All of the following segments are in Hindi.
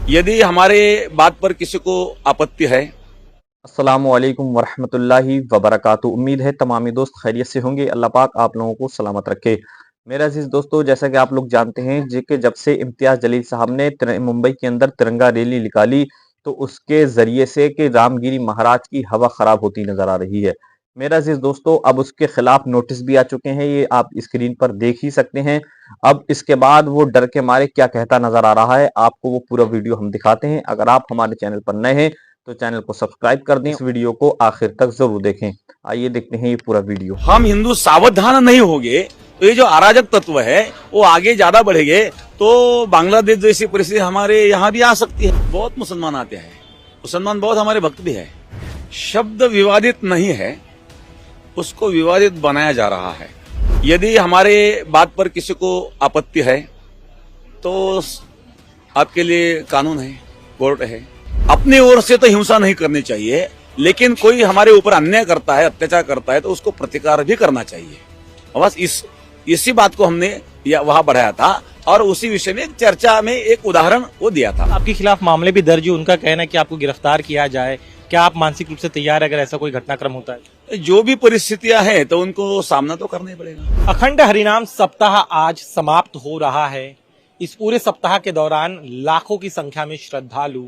यदि हमारे बात पर किसी को आपत्ति है। अस्सलामुअलैकुम वरहमतुल्लाहि वबरकातुहू। उम्मीद है तमामी दोस्त खैरियत से होंगे। अल्लाह पाक आप लोगों को सलामत रखे। मेरे अजीज दोस्तों, जैसा कि आप लोग जानते हैं कि जब से इम्तियाज जलील साहब ने मुंबई के अंदर तिरंगा रैली निकाली, तो उसके जरिए से कि रामगिरी महाराज की हवा खराब होती नजर आ रही है। मेरा अजीज दोस्तों, अब उसके खिलाफ नोटिस भी आ चुके हैं, ये आप स्क्रीन पर देख ही सकते हैं। अब इसके बाद वो डर के मारे क्या कहता नजर आ रहा है, आपको वो पूरा वीडियो हम दिखाते हैं। अगर आप हमारे चैनल पर नए हैं तो चैनल को सब्सक्राइब कर दें, इस वीडियो को आखिर तक जरूर देखें। आइए देखते हैं ये पूरा वीडियो। हम हिंदू सावधान नहीं होंगे तो ये जो अराजक तत्व है वो आगे ज्यादा बढ़ेंगे, तो बांग्लादेश जैसी परिस्थिति हमारे यहाँ भी आ सकती है। बहुत मुसलमान आते हैं, मुसलमान बहुत हमारे भक्त भी है। शब्द विवादित नहीं है, उसको विवादित बनाया जा रहा है। यदि हमारे बात पर किसी को आपत्ति है तो आपके लिए कानून है, कोर्ट है। अपनी ओर से तो हिंसा नहीं करनी चाहिए, लेकिन कोई हमारे ऊपर अन्याय करता है, अत्याचार करता है, तो उसको प्रतिकार भी करना चाहिए। बस इसी बात को हमने वहां बढ़ाया था और उसी विषय में चर्चा में एक उदाहरण वो दिया था। आपके खिलाफ मामले भी दर्ज है, उनका कहना है कि आपको गिरफ्तार किया जाए। क्या आप मानसिक रूप से तैयार है अगर ऐसा कोई घटनाक्रम होता है? जो भी परिस्थितियां हैं तो उनको सामना तो करना ही पड़ेगा। अखंड हरिनाम सप्ताह आज समाप्त हो रहा है। इस पूरे सप्ताह के दौरान लाखों की संख्या में श्रद्धालु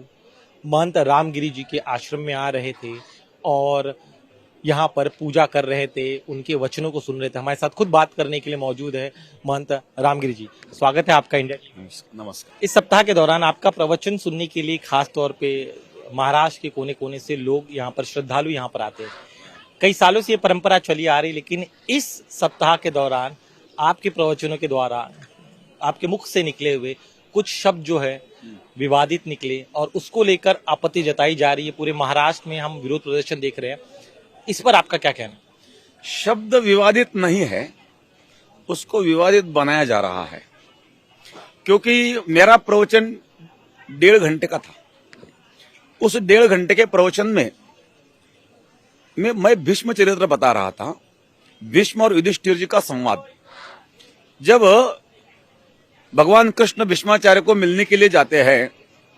महंत रामगिरी जी के आश्रम में आ रहे थे और यहाँ पर पूजा कर रहे थे, उनके वचनों को सुन रहे थे। हमारे साथ खुद बात करने के लिए मौजूद है महंत रामगिरी जी। स्वागत है आपका इंडिया। नमस्कार। इस सप्ताह के दौरान आपका प्रवचन सुनने के लिए खास तौर पे महाराष्ट्र के कोने कोने से लोग यहाँ पर, श्रद्धालु यहाँ पर आते हैं। कई सालों से ये परंपरा चली आ रही, लेकिन इस सप्ताह के दौरान आपके प्रवचनों के द्वारा आपके मुख से निकले हुए कुछ शब्द जो है विवादित निकले और उसको लेकर आपत्ति जताई जा रही है। पूरे महाराष्ट्र में हम विरोध प्रदर्शन देख रहे हैं, इस पर आपका क्या कहना है? शब्द विवादित नहीं है, उसको विवादित बनाया जा रहा है। क्योंकि मेरा प्रवचन 1.5 घंटे का था। उस 1.5 घंटे के प्रवचन में मैं भीष्म चरित्र बता रहा था, भीष्म और युधिष्ठिर जी का संवाद। जब भगवान कृष्ण भीष्माचार्य को मिलने के लिए जाते हैं,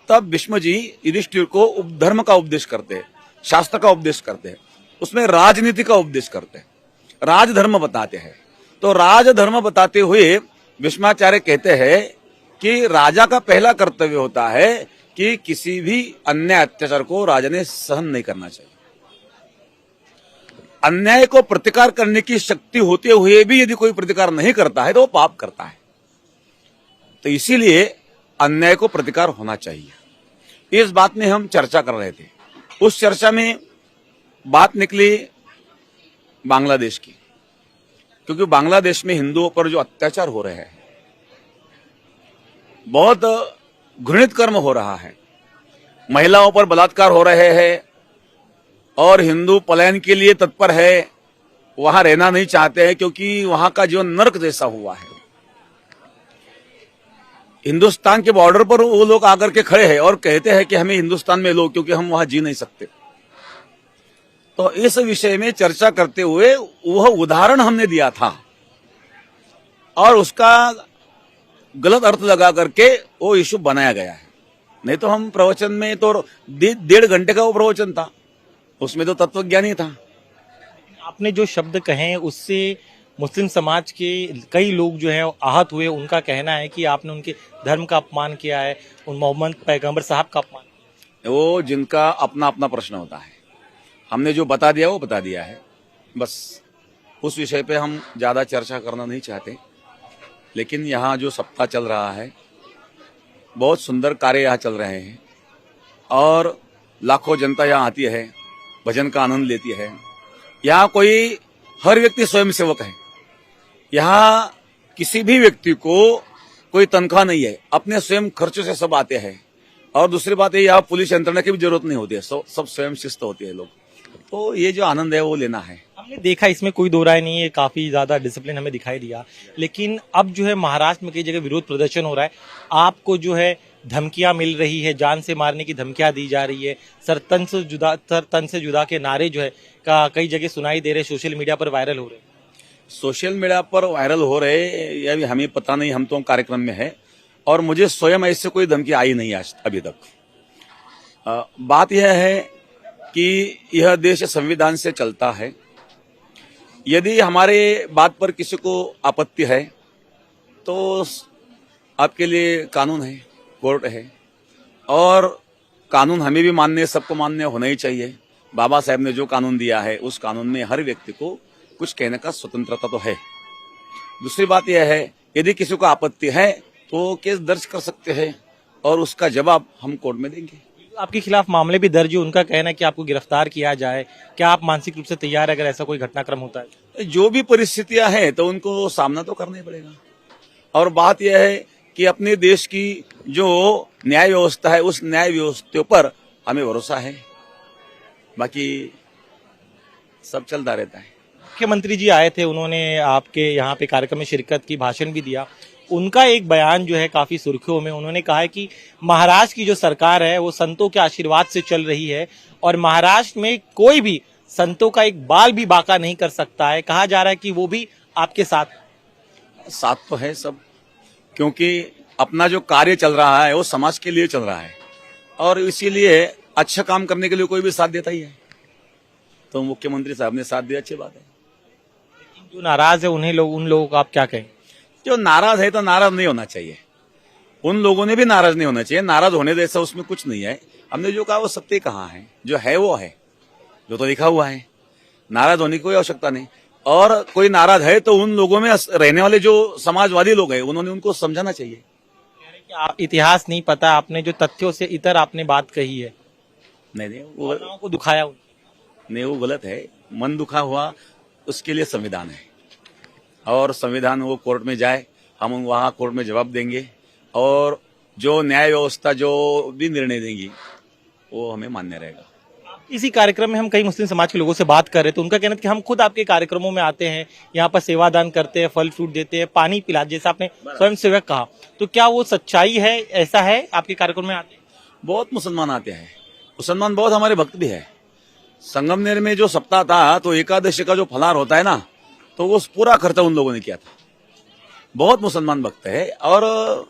तब भीष्म जी युधिष्ठिर को धर्म का उपदेश करते हैं, शास्त्र का उपदेश करते हैं, उसमें राजनीति का उपदेश करते हैं, राजधर्म बताते हैं। तो राजधर्म बताते हुए भीष्माचार्य कहते हैं कि राजा का पहला कर्तव्य होता है कि किसी भी अन्याय अत्याचार को राजा ने सहन नहीं करना चाहिए। अन्याय को प्रतिकार करने की शक्ति होते हुए भी यदि कोई प्रतिकार नहीं करता है तो वो पाप करता है। तो इसीलिए अन्याय को प्रतिकार होना चाहिए। इस बात में हम चर्चा कर रहे थे। उस चर्चा में बात निकली बांग्लादेश की, क्योंकि बांग्लादेश में हिंदुओं पर जो अत्याचार हो रहे हैं, बहुत घृणित कर्म हो रहा है। महिलाओं पर बलात्कार हो रहे हैं और हिंदू पलायन के लिए तत्पर है, वहां रहना नहीं चाहते हैं क्योंकि वहां का जीवन नर्क जैसा हुआ है। हिंदुस्तान के बॉर्डर पर वो लोग आकर के खड़े हैं और कहते हैं कि हमें हिंदुस्तान में लो, क्योंकि हम वहां जी नहीं सकते। तो इस विषय में चर्चा करते हुए वह उदाहरण हमने दिया था और उसका गलत अर्थ लगा करके वो इशू बनाया गया है। नहीं तो हम प्रवचन में तो 1.5 घंटे का वो प्रवचन था, उसमें तो तत्वज्ञान ही था। आपने जो शब्द कहे उससे मुस्लिम समाज के कई लोग जो हैं आहत हुए। उनका कहना है कि आपने उनके धर्म का अपमान किया है, उन मोहम्मद पैगंबर साहब का अपमान किया। वो जिनका अपना अपना प्रश्न होता है, हमने जो बता दिया वो बता दिया है। बस उस विषय पे हम ज्यादा चर्चा करना नहीं चाहते। लेकिन यहाँ जो सप्ताह चल रहा है, बहुत सुंदर कार्य यहाँ चल रहे हैं और लाखों जनता यहाँ आती है, भजन का आनंद लेती है। यहाँ कोई हर व्यक्ति स्वयं सेवक है। यहाँ किसी भी व्यक्ति को कोई तनख्वाह नहीं है, अपने स्वयं खर्चों से सब आते हैं। और दूसरी बात है, यहाँ पुलिस यंत्रणा की भी जरूरत नहीं होती है, सब स्वयं शिस्त होती है लोग। तो ये जो आनंद है वो लेना है। हमने देखा, इसमें कोई दो राय नहीं है, काफी ज्यादा डिसिप्लिन हमें दिखाई दिया। लेकिन अब जो है महाराष्ट्र में कई जगह विरोध प्रदर्शन हो रहा है। आपको जो है धमकियां मिल रही है, जान से मारने की धमकियां दी जा रही है, सर तन से जुदा के नारे जो है कई जगह सुनाई दे रहे, सोशल मीडिया पर वायरल हो रहे। सोशल मीडिया पर वायरल हो रहे या भी हमें पता नहीं, हम तो कार्यक्रम में है। और मुझे स्वयं ऐसे कोई धमकी आई नहीं आज अभी तक। बात यह है कि यह देश संविधान से चलता है। यदि हमारे बात पर किसी को आपत्ति है तो आपके लिए कानून है, कोर्ट है, और कानून हमें भी मानने, सबको मानने होना ही चाहिए। बाबा साहब ने जो कानून दिया है उस कानून में हर व्यक्ति को कुछ कहने का स्वतंत्रता तो है। दूसरी बात यह है, यदि किसी को आपत्ति है तो केस दर्ज कर सकते हैं और उसका जवाब हम कोर्ट में देंगे। आपके खिलाफ मामले भी दर्ज है, उनका कहना है कि आपको गिरफ्तार किया जाए। क्या आप मानसिक रूप से तैयार है अगर ऐसा कोई घटनाक्रम होता है? जो भी परिस्थितियां हैं तो उनको सामना तो करना ही पड़ेगा। और बात यह है कि अपने देश की जो न्याय व्यवस्था है उस न्याय व्यवस्था पर हमें भरोसा है, बाकी सब चलता रहता है। मुख्यमंत्री जी आए थे, उन्होंने आपके यहाँ पे कार्यक्रम में शिरकत की, भाषण भी दिया। उनका एक बयान जो है काफी सुर्खियों में, उन्होंने कहा है कि महाराष्ट्र की जो सरकार है वो संतों के आशीर्वाद से चल रही है और महाराष्ट्र में कोई भी संतों का एक बाल भी बाका नहीं कर सकता है। कहा जा रहा है कि वो भी आपके साथ तो है सब, क्योंकि अपना जो कार्य चल रहा है वो समाज के लिए चल रहा है और इसीलिए अच्छा काम करने के लिए कोई भी साथ देता ही है। तो मुख्यमंत्री साहब ने साथ दिया, अच्छी बात है। जो नाराज है उन लोगों को आप क्या कहें? जो नाराज है तो नाराज नहीं होना चाहिए, उन लोगों ने भी नाराज नहीं होना चाहिए। नाराज होने जैसा उसमें कुछ नहीं है। हमने जो कहा वो सत्य कहा है, जो है वो है, जो तो लिखा हुआ है। नाराज होने की कोई आवश्यकता नहीं। और कोई नाराज है तो उन लोगों में रहने वाले जो समाजवादी लोग हैं उन्होंने उनको समझाना चाहिए। इतिहास नहीं पता, आपने जो तथ्यों से इतर आपने बात कही है। नहीं भावनाओं को दुखाया नहीं, वो गलत है। मन दुखा हुआ उसके लिए संविधान है और संविधान वो कोर्ट में जाए, हम वहाँ कोर्ट में जवाब देंगे और जो न्याय व्यवस्था जो भी निर्णय देंगी वो हमें मान्य रहेगा। इसी कार्यक्रम में हम कई मुस्लिम समाज के लोगों से बात कर रहे थे, उनका कहना था कि हम खुद आपके कार्यक्रमों में आते हैं, यहाँ पर सेवादान करते हैं, फल फ्रूट देते हैं, पानी पिलाते, जैसे आपने स्वयं सेवक कहा, तो क्या वो सच्चाई है? ऐसा है आपके कार्यक्रम में आते हैं? बहुत मुसलमान आते हैं, मुसलमान बहुत हमारे भक्त भी है। संगमनेर में जो सप्ताह था तो एकादशी का जो फलार होता है ना, तो वो पूरा खर्चा उन लोगों ने किया था। बहुत मुसलमान भक्त है और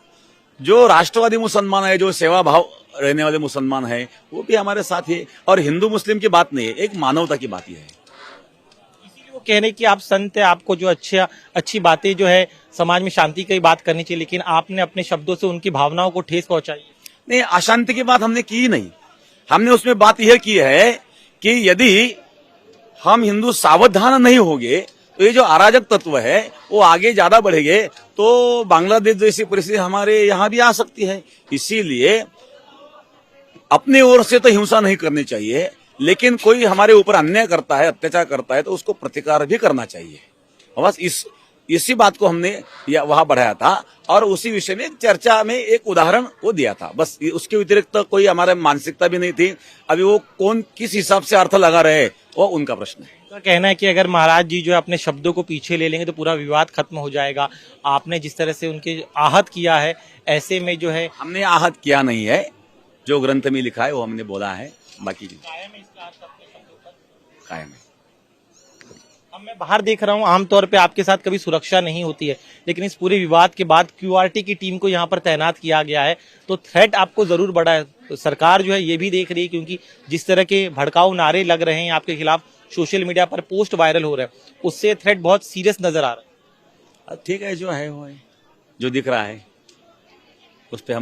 जो राष्ट्रवादी मुसलमान है, जो सेवा भाव रहने वाले मुसलमान है, वो भी हमारे साथ ही है। और हिंदू मुस्लिम की बात नहीं है, एक मानवता की बात ही है। इसीलिए वो कह रहे हैं कि आप संत है, आपको जो अच्छी बातें जो है समाज में शांति की बात करनी चाहिए, लेकिन आपने अपने शब्दों से उनकी भावनाओं को ठेस पहुंचाई। नहीं, अशांति की बात हमने की नहीं। हमने उसमें बात यह की है कि यदि हम हिंदू सावधान नहीं होंगे तो ये जो अराजक तत्व है वो आगे ज्यादा बढ़ेंगे तो बांग्लादेश जैसी परिस्थिति हमारे यहाँ भी आ सकती है। इसीलिए अपनी ओर से तो हिंसा नहीं करनी चाहिए, लेकिन कोई हमारे ऊपर अन्याय करता है, अत्याचार करता है तो उसको प्रतिकार भी करना चाहिए। बस इसी बात को हमने वहां बढ़ाया था और उसी विषय में चर्चा में एक उदाहरण वो दिया था। बस उसके व्यतिरिक्त तो कोई हमारे मानसिकता भी नहीं थी। अभी वो कौन किस हिसाब से अर्थ लगा रहे वो उनका प्रश्न है। तो कहना है कि अगर महाराज जी जो है अपने शब्दों को पीछे ले लेंगे तो पूरा विवाद खत्म हो जाएगा। आपने जिस तरह से उनके आहत किया है, ऐसे में जो है हमने आहत किया नहीं है, जो ग्रंथ में लिखा है वो हमने बोला है, बाकी कायम है। अब मैं बाहर देख रहा हूँ, आमतौर पे आपके साथ कभी सुरक्षा नहीं होती है, लेकिन इस पूरे विवाद के बाद क्यूआरटी की टीम को यहाँ पर तैनात किया गया है, तो थ्रेट आपको जरूर बढ़ा है। तो सरकार जो है ये भी देख रही है, क्योंकि जिस तरह के भड़काऊ नारे लग रहे हैं आपके खिलाफ, सोशल मीडिया पर पोस्ट वायरल हो रहे हैं, उससे थ्रेट बहुत सीरियस नजर आ रहा है। ठीक है, जो है वो है, जो दिख रहा है उस पर हम